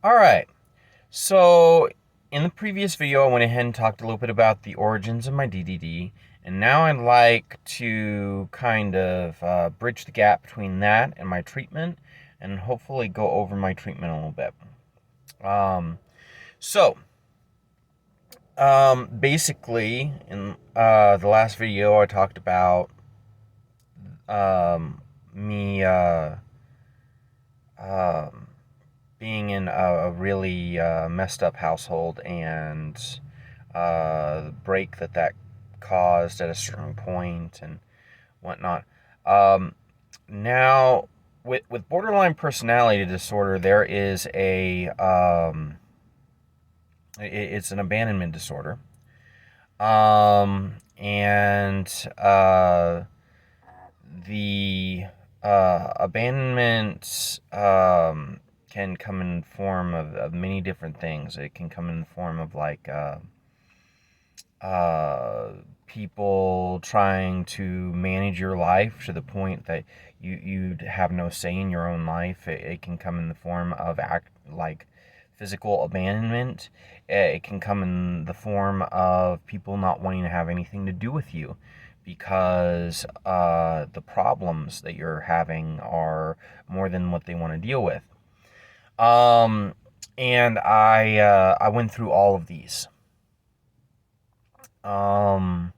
Alright, so in the previous video, I went ahead and talked a little bit about the origins of my DDD, and now I'd like to kind of bridge the gap between that and my treatment, and hopefully go over my treatment a little bit. Um, Basically, in the last video, I talked about me um, being in a really messed up household and the break that caused at a certain point and whatnot. Um, Now, with borderline personality disorder, there is it's an abandonment disorder. And the abandonment can come in form of many different things. It can come in the form of like uh, people trying to manage your life to the point that you have no say in your own life. It can come in the form of like physical abandonment. It can come in the form of people not wanting to have anything to do with you because the problems that you're having are more than what they want to deal with. Um, and I went through all of these. Um,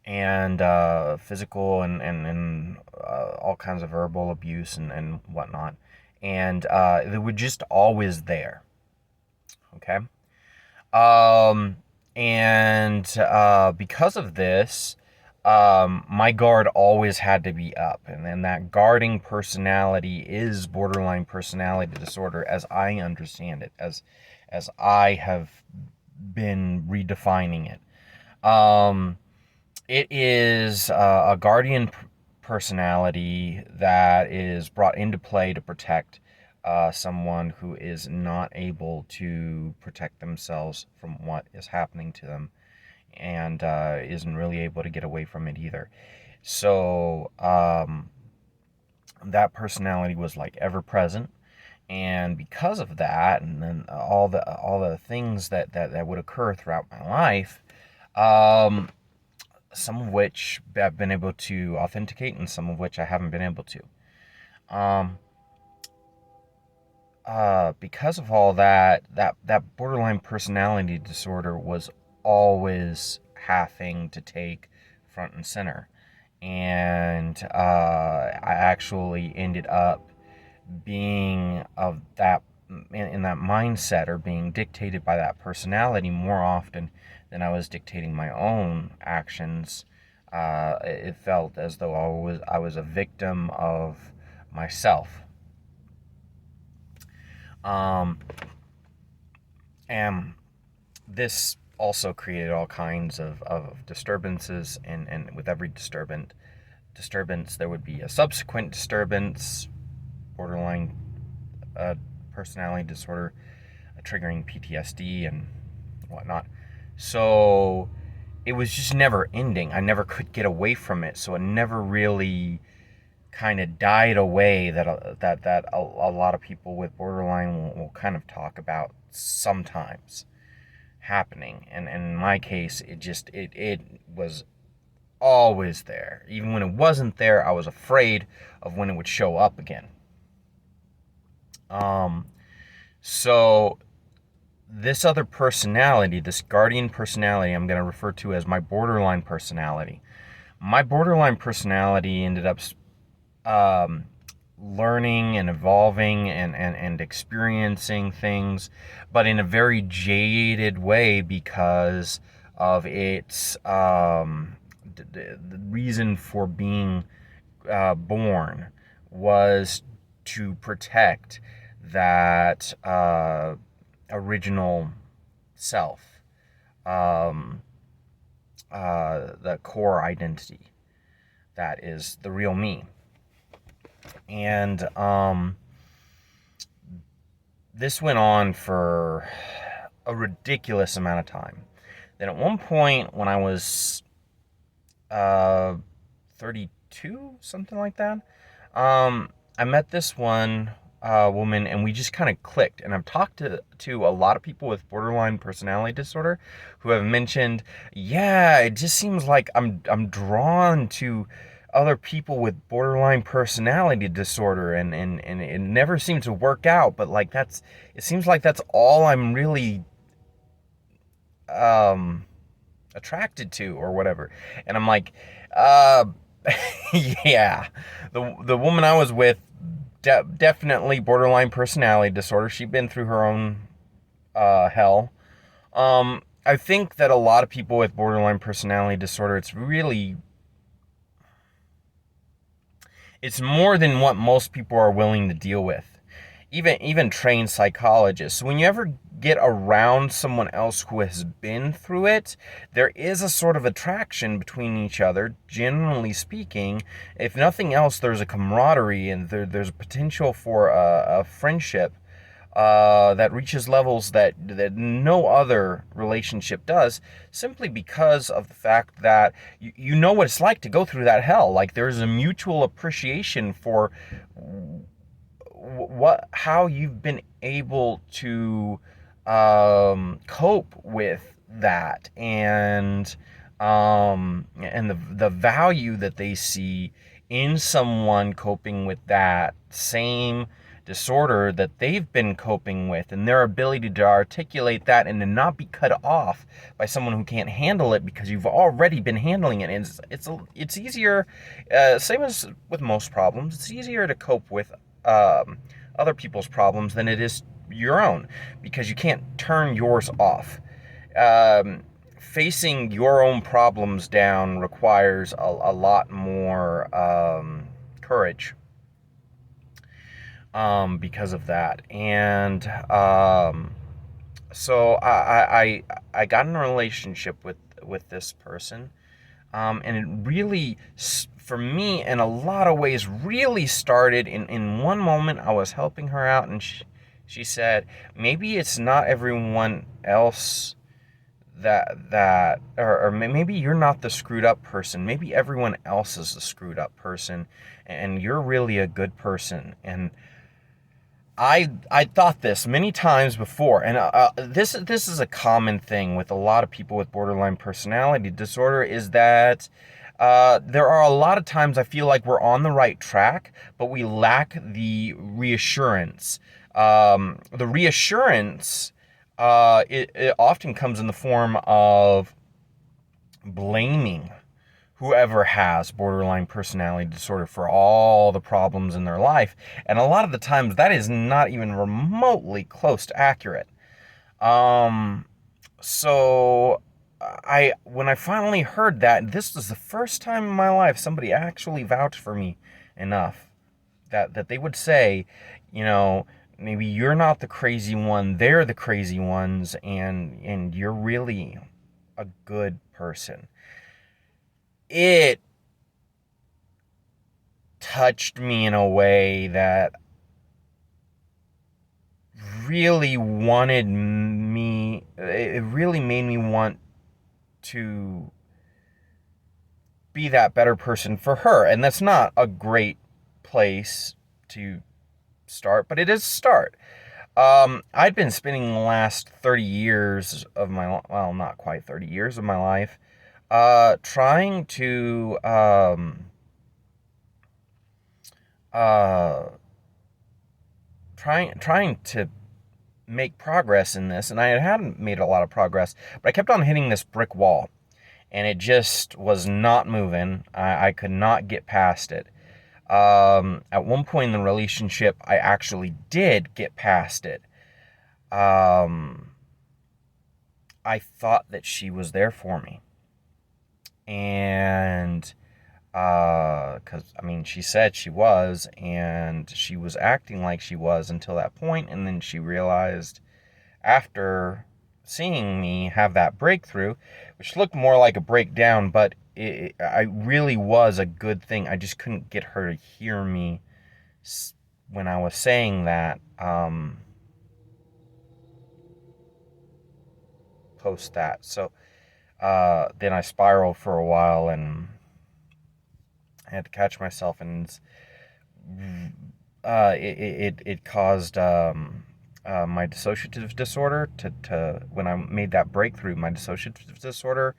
and physical and all kinds of verbal abuse and whatnot. And they were just always there. Okay. Um, and Because of this, my guard always had to be up. And then that guarding personality is borderline personality disorder as I understand it, as I have been redefining it. Um, It is a guardian personality that is brought into play to protect someone who is not able to protect themselves from what is happening to them and isn't really able to get away from it either. So that personality was like ever present. And because of that, and then all the things that would occur throughout my life, um, some of which I've been able to authenticate and some of which I haven't been able to. Um, because of all that borderline personality disorder was always having to take front and center. And I actually ended up being of that in that mindset or being dictated by that personality more often than I was dictating my own actions. It felt as though I was a victim of myself. Um, and this also created all kinds of disturbances, and with every disturbance there would be a subsequent disturbance, borderline uh, personality disorder, triggering PTSD and whatnot. So it was just never ending. I never could get away from it. So it never really kind of died away that a lot of people with borderline will kind of talk about sometimes happening. And in my case, it was always there. Even when it wasn't there, I was afraid of when it would show up again. Um, so this other personality, this guardian personality, I'm going to refer to as my borderline personality. My borderline personality ended up um, learning and evolving and experiencing things, but in a very jaded way because of its the reason for being born was to protect that original self, um, the core identity that is the real me. And this went on for a ridiculous amount of time. Then at one point, when I was uh, 32, something like that, I met this one woman, and we just kind of clicked. And I've talked to a lot of people with borderline personality disorder who have mentioned, yeah, it just seems like I'm drawn to other people with borderline personality disorder, and it never seems to work out. But like it seems like that's all I'm really um attracted to or whatever. And I'm like, uh yeah. The woman I was with, definitely borderline personality disorder. She'd been through her own hell. I think that a lot of people with borderline personality disorder, it's more than what most people are willing to deal with. Even trained psychologists. When you ever get around someone else who has been through it, there is a sort of attraction between each other, generally speaking. If nothing else, there's a camaraderie, and there's a potential for a friendship that reaches levels that no other relationship does, simply because of the fact that you know what it's like to go through that hell. Like, there's a mutual appreciation for how you've been able to cope with that, and the value that they see in someone coping with that same disorder that they've been coping with, and their ability to articulate that and to not be cut off by someone who can't handle it because you've already been handling it. And it's easier, same as with most problems, it's easier to cope with um, other people's problems than it is your own, because you can't turn yours off. Um, Facing your own problems down requires a lot more courage, because of that. And so I got in a relationship with this person, and it really, for me, in a lot of ways, really started in one moment. I was helping her out, and she said, maybe it's not everyone else or maybe you're not the screwed up person. Maybe everyone else is the screwed up person, and you're really a good person. And I thought this many times before, and this is a common thing with a lot of people with borderline personality disorder, is that there are a lot of times I feel like we're on the right track, but we lack the reassurance. The reassurance, it often comes in the form of blaming whoever has borderline personality disorder for all the problems in their life. And a lot of the times that is not even remotely close to accurate. Um, so when I finally heard that, this was the first time in my life somebody actually vouched for me enough that they would say, you know, maybe you're not the crazy one, they're the crazy ones, and you're really a good person. It touched me in a way that really wanted me, it really made me want to be that better person for her. And that's not a great place to start, but it is a start. I'd been spending the last 30 years of my, well, not quite 30 years of my life, trying to, uh, trying to make progress in this, and I hadn't made a lot of progress, but I kept on hitting this brick wall, and it just was not moving. I could not get past it. At one point in the relationship, I actually did get past it. Um, I thought that she was there for me, and because I mean, she said she was, and she was acting like she was until that point, and then she realized after seeing me have that breakthrough, which looked more like a breakdown, but I really was a good thing. I just couldn't get her to hear me when I was saying that. Post that. So then I spiraled for a while, and I had to catch myself, and it caused my dissociative disorder to when I made that breakthrough, my dissociative disorder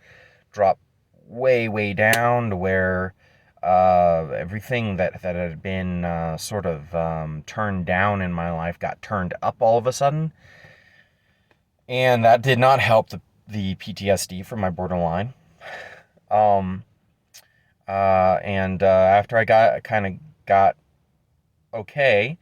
dropped way down to where everything that had been sort of turned down in my life got turned up all of a sudden, and that did not help the PTSD from my borderline. Um, and After I got okay,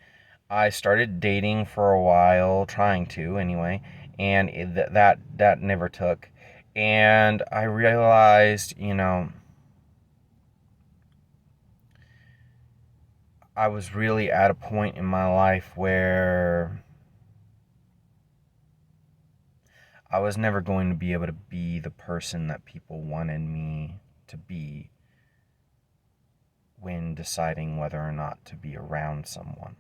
I started dating for a while, trying to anyway, and that never took. And I realized, I was really at a point in my life where I was never going to be able to be the person that people wanted me to be when deciding whether or not to be around someone.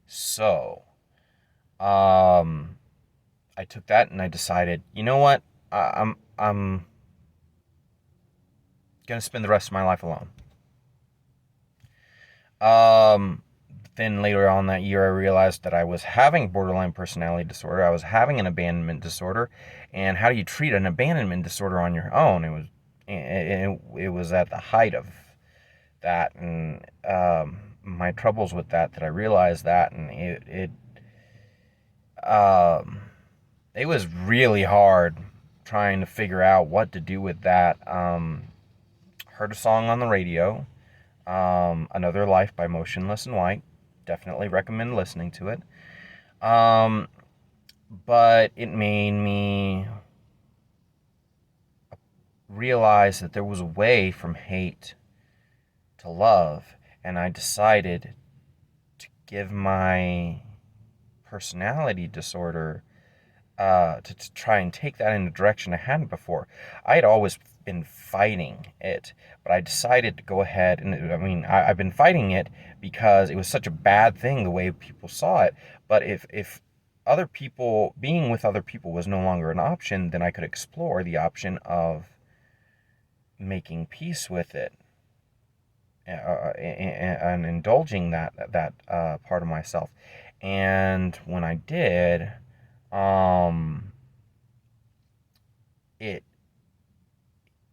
So, I took that and I decided, you know what? I'm gonna spend the rest of my life alone. Um, then later on that year, I realized that I was having borderline personality disorder. I was having an abandonment disorder, and how do you treat an abandonment disorder on your own? It was at the height of that, and my troubles with that I realized that, and um, it was really hard trying to figure out what to do with that. Heard a song on the radio, Another Life by Motionless in White. Definitely recommend listening to it. Um, but it made me realize that there was a way from hate to love, and I decided to give my personality disorder to try and take that in a direction I hadn't before. I had always been fighting it, but I decided to go ahead and I've been fighting it because it was such a bad thing the way people saw it. But if other people, being with other people was no longer an option, then I could explore the option of making peace with it, and indulging that part of myself. And when I did, um, it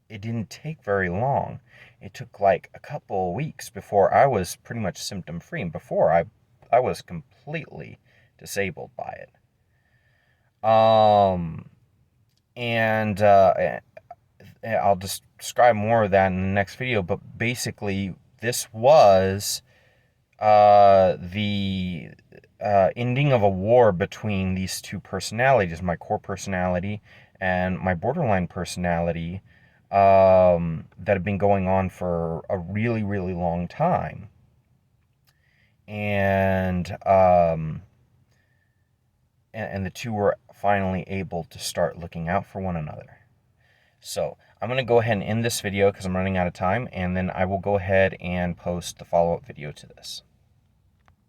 it didn't take very long. It took like a couple of weeks before I was pretty much symptom free, and before I was completely disabled by it. And I'll just describe more of that in the next video. But basically, this was the ending of a war between these two personalities, my core personality and my borderline personality, that have been going on for a really long time. And and the two were finally able to start looking out for one another. So I'm going to go ahead and end this video because I'm running out of time, and then I will go ahead and post the follow-up video to this.